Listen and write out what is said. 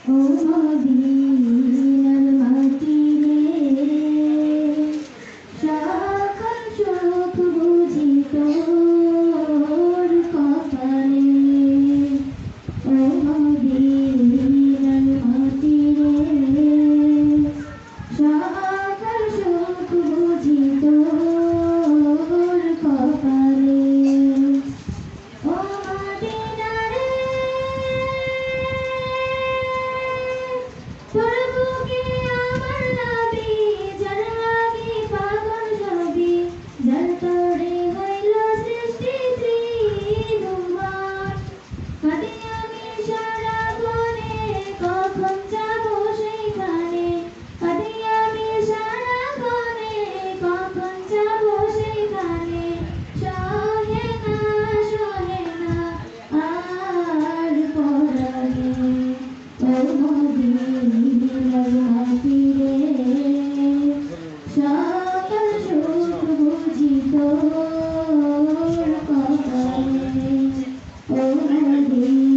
ও মদিনার মাটি রে, সকল সুখ বুঝি তোর কপালে। ও মদিনার মাটি রে, সকল সুখ বুঝি তোর কপালে। ও মদিনা রে, তোর বুকে আমার নবী, যার লাগি পাগল সবই, যার তরে হইল সৃষ্টি ত্রিভুবন। কাঁদি আমি সারাক্ষণে, কখন যাব সেইখানে। কাঁদি আমি সারাক্ষণে, কখন যাব সেইখানে। সহে না আর পরাগে। ও মদিনার মাটি রে, সকল সুখ বুঝি তোর কপালে। ও মদিনা